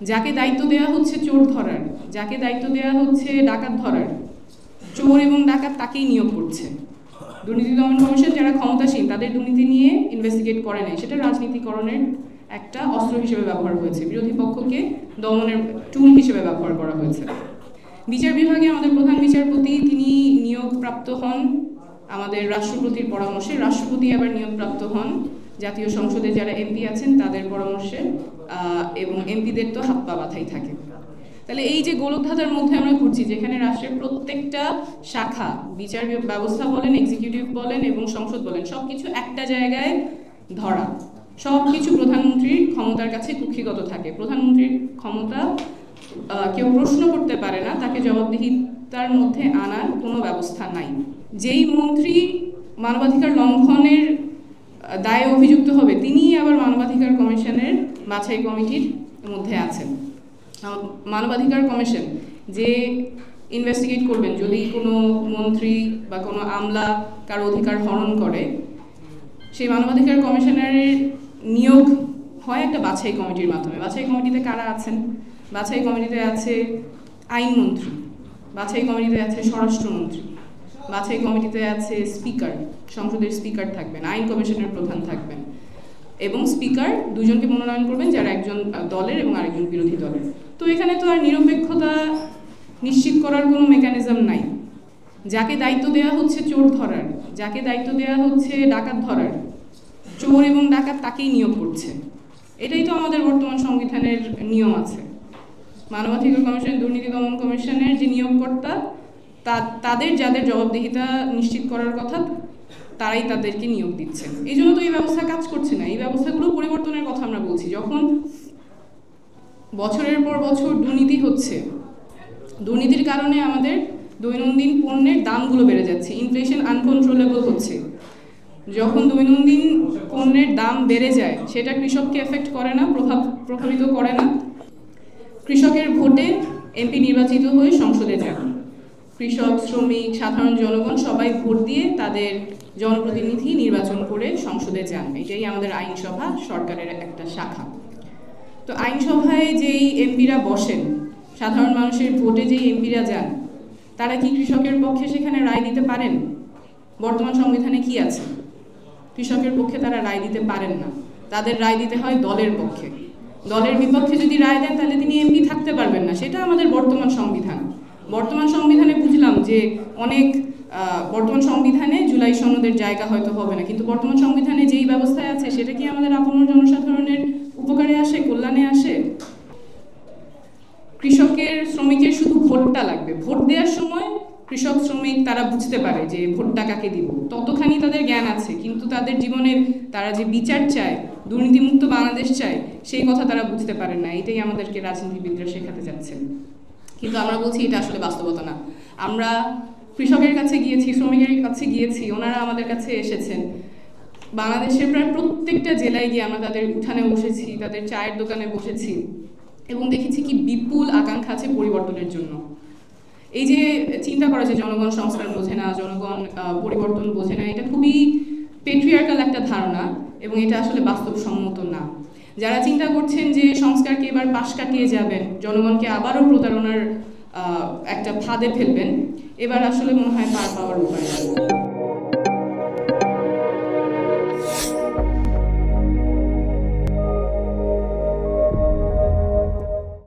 যাকে দায়িত্ব দেওয়া হচ্ছে চোর ধরার, যাকে দায়িত্ব দেওয়া হচ্ছে ডাকাত ধরার, চোর এবং ডাকাত তাকেই নিয়োগ করছে। দুর্নীতি দমন কমিশন যারা ক্ষমতাসীন তাদের দুর্নীতি নিয়ে ইনভেস্টিগেট করে নাই, সেটা রাজনীতিকরণের একটা অস্ত্র হিসেবে ব্যবহার হয়েছে, বিরোধী পক্ষকে দমনের টুল হিসেবে ব্যবহার করা হয়েছে। বিচার বিভাগে আমাদের প্রধান বিচারপতি তিনি নিয়োগপ্রাপ্ত হন আমাদের রাষ্ট্রপতির পরামর্শে, রাষ্ট্রপতি আবার নিয়োগপ্রাপ্ত হন জাতীয় সংসদে যারা এমপি আছেন তাদের পরামর্শে, এবং এমপিদের তো হাত পা বাঁধাই থাকে। তাহলে এই যে গোলকধাঁধার মধ্যে আমরা ঘুরছি, যেখানে রাষ্ট্রের প্রত্যেকটা শাখা, বিচার ব্যবস্থা বলেন, এক্সিকিউটিভ বলেন এবং সংসদ বলেন, সবকিছু একটা জায়গায় ধরা, সবকিছু প্রধানমন্ত্রীর ক্ষমতার কাছে কুক্ষিগত থাকে। প্রধানমন্ত্রীর ক্ষমতা কেউ প্রশ্ন করতে পারে না, তাকে জবাবদিহিতার মধ্যে আনার কোনো ব্যবস্থা নাই। যেই মন্ত্রী মানবাধিকার লঙ্ঘনের দায়ে অভিযুক্ত হবে তিনিই আবার মানবাধিকার কমিশনের বাছাই কমিটির মধ্যে আছেন। মানবাধিকার কমিশন যে ইনভেস্টিগেট করবেন যদি কোনো মন্ত্রী বা কোনো আমলা কারো অধিকার হরণ করে, সেই মানবাধিকার কমিশনারের নিয়োগ হয় একটা বাছাই কমিটির মাধ্যমে। বাছাই কমিটিতে কারা আছেন? বাছাই কমিটিতে আছে আইনমন্ত্রী, বাছাই কমিটিতে আছে স্বরাষ্ট্রমন্ত্রী, বাছাই কমিটিতে আছে স্পিকার, সংসদের স্পিকার থাকবেন, আইন কমিশনের প্রধান থাকবেন, এবং স্পিকার দুজনকে মনোনয়ন করবেন যারা একজন দলের এবং আরেকজন বিরোধী দলের। তো এখানে তো আর নিরপেক্ষতা নিশ্চিত করার কোনো মেকানিজম নাই। যাকে দায়িত্ব দেওয়া হচ্ছে চোর ধরার, যাকে দায়িত্ব দেওয়া হচ্ছে ডাকাত ধরার, চোর এবং ডাকাত তাকেই নিয়োগ করছে। এটাই তো আমাদের বর্তমান সংবিধানের নিয়ম আছে। মানবাধিকার কমিশন, দুর্নীতি দমন কমিশনের যে নিয়োগকর্তা, তাদের যাদের জবাবদিহিতা নিশ্চিত করার কথা তারাই তাদেরকে নিয়োগ দিচ্ছেন। এই জন্য তো এই ব্যবস্থা কাজ করছে না। এই ব্যবস্থাগুলো পরিবর্তনের কথা আমরা বলছি। যখন বছরের পর বছর দুর্নীতি হচ্ছে, দুর্নীতির কারণে আমাদের দৈনন্দিন পণ্যের দামগুলো বেড়ে যাচ্ছে, ইনফ্লেশন আনকন্ট্রোলেবল হচ্ছে। যখন দৈনন্দিন পণ্যের দাম বেড়ে যায় সেটা কৃষককে এফেক্ট করে না, প্রভাবিত করে না। কৃষকের ভোটে এমপি নির্বাচিত হয়ে সংসদে যান, কৃষক, শ্রমিক, সাধারণ জনগণ সবাই ভোট দিয়ে তাদের জনপ্রতিনিধি নির্বাচন করে সংসদে যান। এটাই আমাদের আইনসভা, সরকারের একটা শাখা। তো আইনসভায় যেই এমপিরা বসেন, সাধারণ মানুষের ভোটে যেই এমপিরা যান, তারা কি কৃষকের পক্ষে সেখানে রায় দিতে পারেন? বর্তমান সংবিধানে কি আছে? কৃষকের পক্ষে তারা রায় দিতে পারেন না, তাদের রায় দিতে হয় দলের পক্ষে। দলের বিপক্ষে যদি রায় দেন তাহলে তিনি এমপি থাকতে পারবেন না। সেটা আমাদের বর্তমান সংবিধান। বর্তমান সংবিধানে বুঝলাম যে অনেক বর্তমান সংবিধানে জুলাই সনদের জায়গা হয়তো হবে না, কিন্তু বর্তমান সংবিধানে যেই ব্যবস্থায় আছে সেটা কি আমাদের আপন জনসাধারণের উপকারে আসে, কল্যাণে আসে? কৃষকের, শ্রমিকের শুধু ভোটটা লাগবে। ভোট দেওয়ার সময় কৃষক, শ্রমিক তারা বুঝতে পারে যে ভোটটা কাকে দিব, ততখানি তাদের জ্ঞান আছে, কিন্তু তাদের জীবনের তারা যে বিচার চায়, দুর্নীতিমুক্ত বাংলাদেশ চায়, সেই কথা তারা বুঝতে পারেন না। এটাই আমাদেরকে রাজনীতিবিদরা শেখাতে যাচ্ছেন। কিন্তু আমরা বলছি এটা আসলে বাস্তবতা না। আমরা কৃষকের কাছে গিয়েছি, শ্রমিকের কাছে গিয়েছি, ওনারা আমাদের কাছে এসেছেন। বাংলাদেশের প্রায় প্রত্যেকটা জেলায় গিয়ে আমরা তাদের উঠানে বসেছি, তাদের চায়ের দোকানে বসেছি, এবং দেখেছি কি বিপুল আকাঙ্ক্ষা আছে পরিবর্তনের জন্য। এই যে চিন্তা করা যে জনগণ সংস্কার বোঝে না, জনগণ পরিবর্তন বোঝে না, এটা খুবই পেট্রিয়ার্কাল একটা ধারণা, এবং এটা আসলে বাস্তবসম্মত না। যারা চিন্তা করছেন যে সংস্কারকে এবার পাশ কাটিয়ে যাবেন, জনগণকে আবারও প্রতারণার একটা ফাঁদে ফেলবেন, এবার আসলে মনে হয় পার পাওয়ার উপায়।